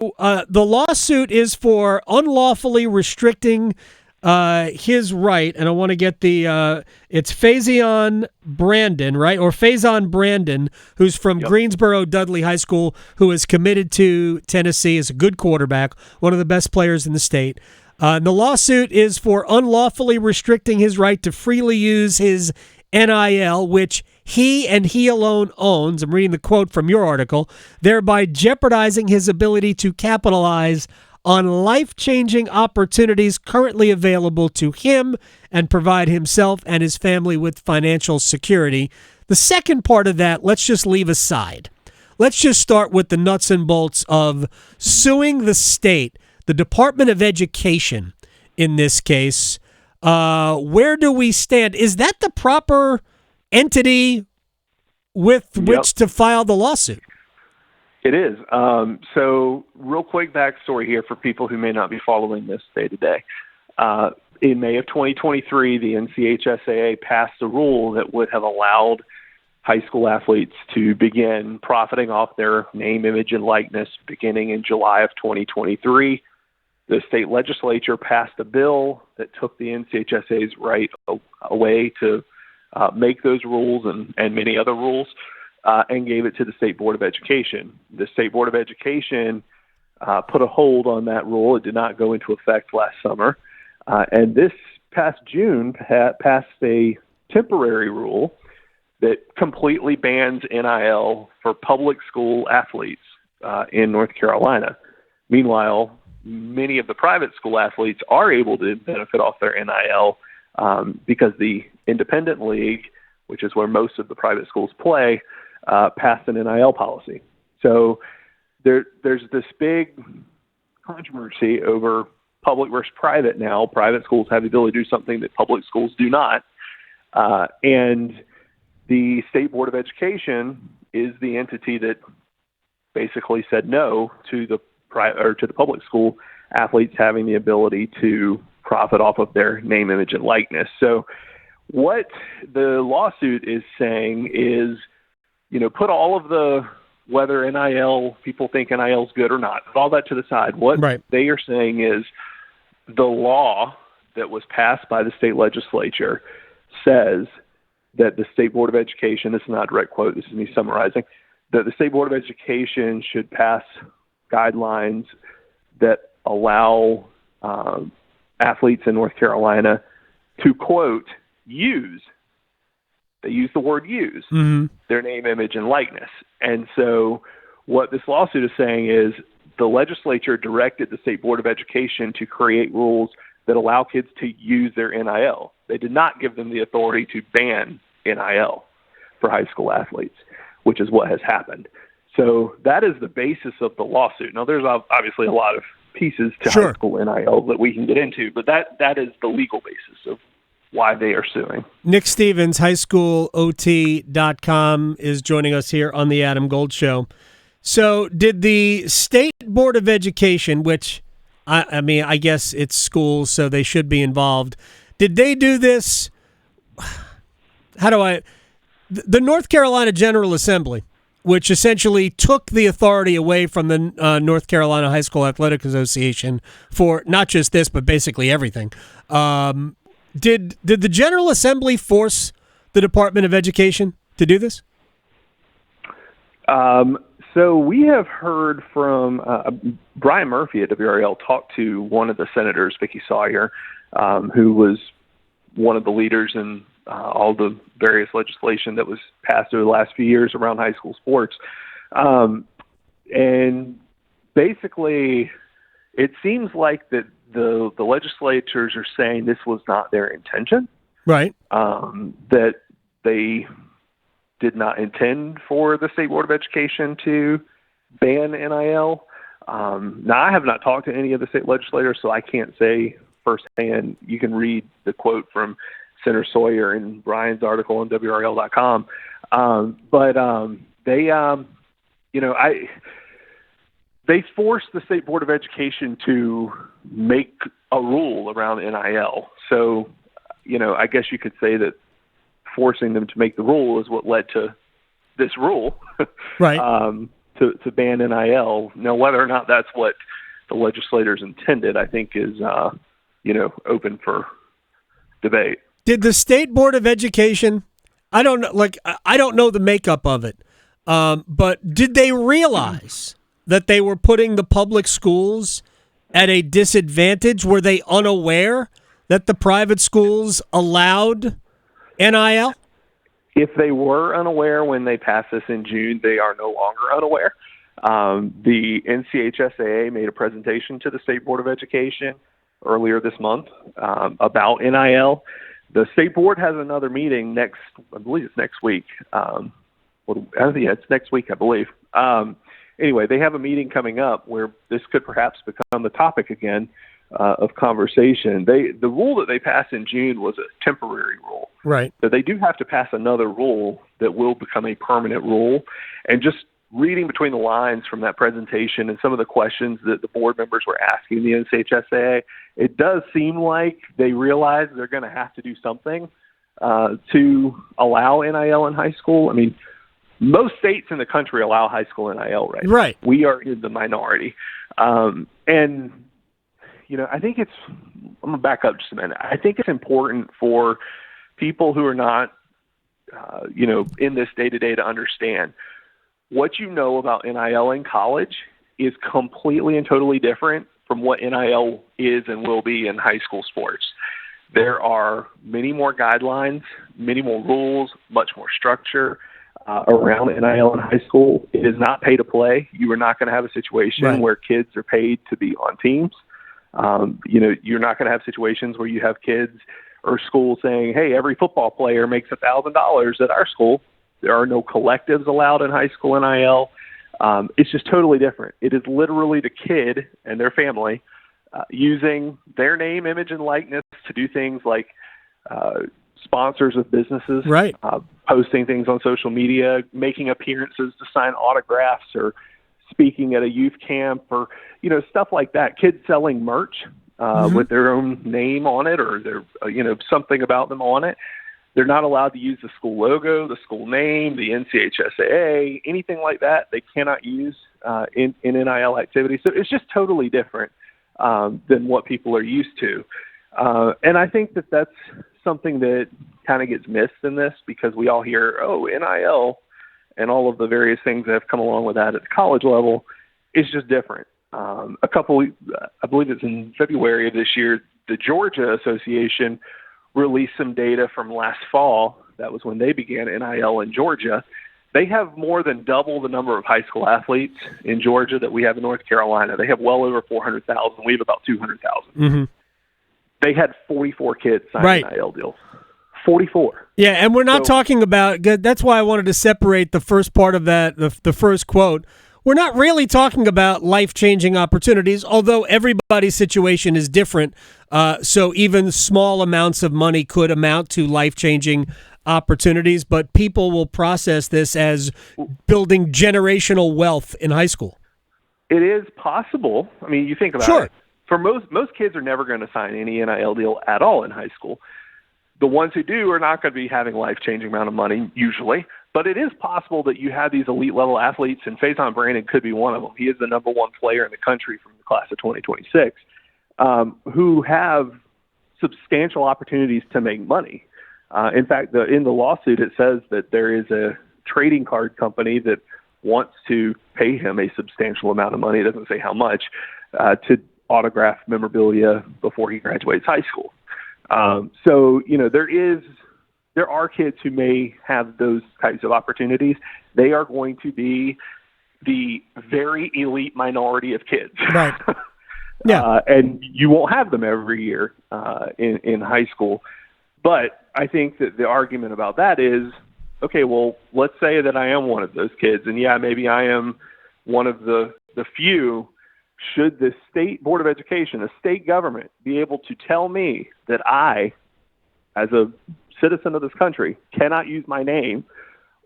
the lawsuit is for unlawfully restricting his right, and I want to get it's Faison Brandon, right? Or Faison Brandon, who's from Greensboro Dudley High School, who is committed to Tennessee, is a good quarterback, one of the best players in the state. The lawsuit is for unlawfully restricting his right to freely use his NIL, which he and he alone owns. I'm reading the quote from your article, thereby jeopardizing his ability to capitalize on life-changing opportunities currently available to him and provide himself and his family with financial security. The second part of that, let's just leave aside. Let's just start with the nuts and bolts of suing the state, the Department of Education in this case. Where do we stand? Is that the proper entity with which to file the lawsuit? It is. So real quick backstory here for people who may not be following this day to day. In May of 2023, the NCHSAA passed a rule that would have allowed high school athletes to begin profiting off their name, image, and likeness beginning in July of 2023. The state legislature passed a bill that took the NCHSAA's right away to make those rules and many other rules. And gave it to the State Board of Education. The State Board of Education put a hold on that rule. It did not go into effect last summer. And this past June passed a temporary rule that completely bans NIL for public school athletes in North Carolina. Meanwhile, many of the private school athletes are able to benefit off their NIL because the independent league, which is where most of the private schools play, passed an NIL policy. So there's this big controversy over public versus private now. Private schools have the ability to do something that public schools do not. And the State Board of Education is the entity that basically said no to the public school athletes having the ability to profit off of their name, image, and likeness. So what the lawsuit is saying is, put all of the, whether NIL, people think NIL is good or not, put all that to the side. What they are saying is the law that was passed by the state legislature says that the State Board of Education, this is not a direct quote, this is me summarizing, that the State Board of Education should pass guidelines that allow athletes in North Carolina to, quote, use. They use the word use, their name, image, and likeness. And so what this lawsuit is saying is the legislature directed the State Board of Education to create rules that allow kids to use their NIL. They did not give them the authority to ban NIL for high school athletes, which is what has happened. So that is the basis of the lawsuit. Now, there's obviously a lot of pieces to high school NIL that we can get into, but that is the legal basis of why they are suing. Nick Stevens, highschoolot.com, is joining us here on the Adam Gold Show. So did the State Board of Education, which, I guess it's schools, so they should be involved, did they do this? The North Carolina General Assembly, which essentially took the authority away from the North Carolina High School Athletic Association for not just this, but basically everything. Did the General Assembly force the Department of Education to do this? So we have heard from Brian Murphy at WRL talked to one of the senators, Vicky Sawyer, who was one of the leaders in all the various legislation that was passed over the last few years around high school sports. And basically, it seems like that the legislatures are saying this was not their intention. Right. That they did not intend for the State Board of Education to ban NIL. Now, I have not talked to any of the state legislators, so I can't say firsthand. You can read the quote from Senator Sawyer in Brian's article on WRL.com. They forced the State Board of Education to make a rule around NIL. So, I guess you could say that forcing them to make the rule is what led to this rule. Right. to ban NIL. Now, whether or not that's what the legislators intended, I think is open for debate. Did the State Board of Education? I don't know. I don't know the makeup of it, but did they realize that they were putting the public schools at a disadvantage? Were they unaware that the private schools allowed NIL? If they were unaware when they passed this in June, they are no longer unaware. The NCHSAA made a presentation to the State Board of Education earlier this month about NIL. The State Board has another meeting I believe it's next week. It's next week, I believe. Anyway, they have a meeting coming up where this could perhaps become the topic again of conversation. The rule that they passed in June was a temporary rule. Right. So they do have to pass another rule that will become a permanent rule. And just reading between the lines from that presentation and some of the questions that the board members were asking the NCHSAA, it does seem like they realize they're going to have to do something to allow NIL in high school. I mean, most states in the country allow high school NIL, right? Right. We are in the minority. And I think I'm going to back up just a minute. I think it's important for people who are not, in this day-to-day to understand what you know about NIL in college is completely and totally different from what NIL is and will be in high school sports. There are many more guidelines, many more rules, much more structure around NIL in high school. It is not pay to play. You are not going to have a situation where kids are paid to be on teams. You're not going to have situations where you have kids or schools saying, hey, every football player makes $1,000 at our school. There are no collectives allowed in high school NIL. It's just totally different. It is literally the kid and their family using their name, image, and likeness to do things like sponsors of businesses, right? Posting things on social media, making appearances to sign autographs, or speaking at a youth camp, or stuff like that. Kids selling merch with their own name on it, or their something about them on it. They're not allowed to use the school logo, the school name, the NCHSAA, anything like that. They cannot use in NIL activities. So it's just totally different than what people are used to. And I think that that's something that kind of gets missed in this, because we all hear, NIL and all of the various things that have come along with that at the college level is just different. I believe it's in February of this year, the Georgia Association released some data from last fall. That was when they began NIL in Georgia. They have more than double the number of high school athletes in Georgia that we have in North Carolina. They have well over 400,000. We have about 200,000. Mm-hmm. They had 44 kids sign NIL deals. 44. Yeah, and we're not talking about – that's why I wanted to separate the first part of that, the first quote. We're not really talking about life-changing opportunities, although everybody's situation is different. So even small amounts of money could amount to life-changing opportunities, but people will process this as building generational wealth in high school. It is possible. I mean, you think about it. For most kids are never going to sign any NIL deal at all in high school. The ones who do are not going to be having life-changing amount of money usually. But it is possible that you have these elite-level athletes, and Faison Brandon could be one of them. He is the number one player in the country from the class of 2026, who have substantial opportunities to make money. In fact, in the lawsuit, it says that there is a trading card company that wants to pay him a substantial amount of money. It doesn't say how much, to autograph memorabilia before he graduates high school. So, there are kids who may have those types of opportunities. They are going to be the very elite minority of kids. Right. Yeah. And you won't have them every year in high school. But I think that the argument about that is, okay, well, let's say that I am one of those kids. And, maybe I am one of the few. Should the State Board of Education, the state government, be able to tell me that I, as a citizen of this country, cannot use my name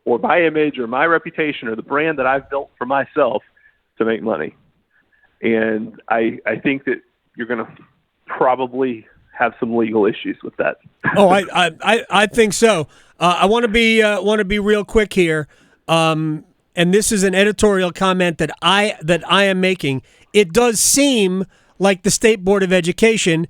or my image or my reputation or the brand that I've built for myself to make money? And I think that you're going to probably have some legal issues with that. I think so. I want to be real quick here. and this is an editorial comment that I am making, it does seem like the State Board of Education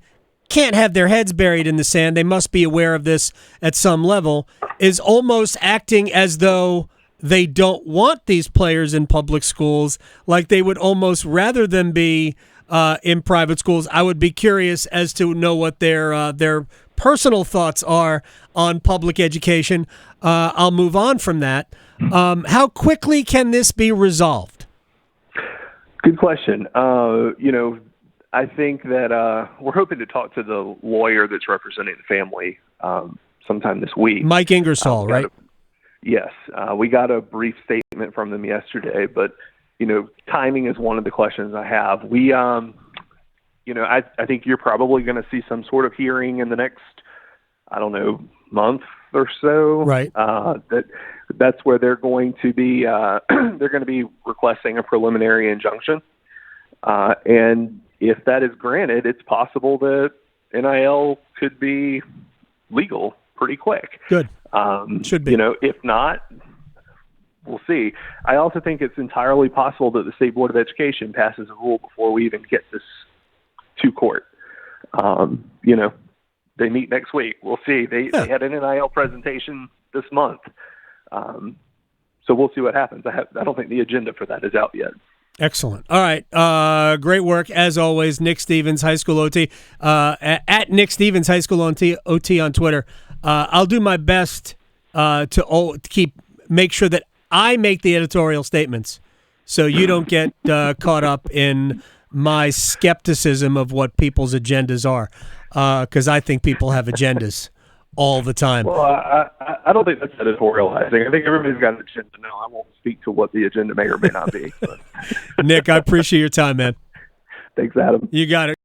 can't have their heads buried in the sand. They must be aware of this at some level, is almost acting as though they don't want these players in public schools, like they would almost rather them be in private schools. I would be curious as to know what their personal thoughts are on public education. I'll move on from that. How quickly can this be resolved? Good question. I think that we're hoping to talk to the lawyer that's representing the family sometime this week. Mike Ingersoll, right? Yes. We got a brief statement from them yesterday, but, timing is one of the questions I have. We, I think you're probably going to see some sort of hearing in the next, month or so. Right. That's where they're going to be, requesting a preliminary injunction. And if that is granted, it's possible that NIL could be legal pretty quick. Good. Should be. If not, we'll see. I also think it's entirely possible that the State Board of Education passes a rule before we even get this to court. They meet next week. We'll see. They had an NIL presentation this month. So we'll see what happens. I don't think the agenda for that is out yet. Excellent. All right. Great work, as always. Nick Stevens, High School OT. At Nick Stevens, High School OT on Twitter. I'll do my best to make sure that I make the editorial statements so you don't get caught up in my skepticism of what people's agendas are, because I think people have agendas all the time. Well, I don't think that's editorializing. I think everybody's got an agenda now. I won't speak to what the agenda may or may not be. Nick, I appreciate your time, man. Thanks, Adam. You got it.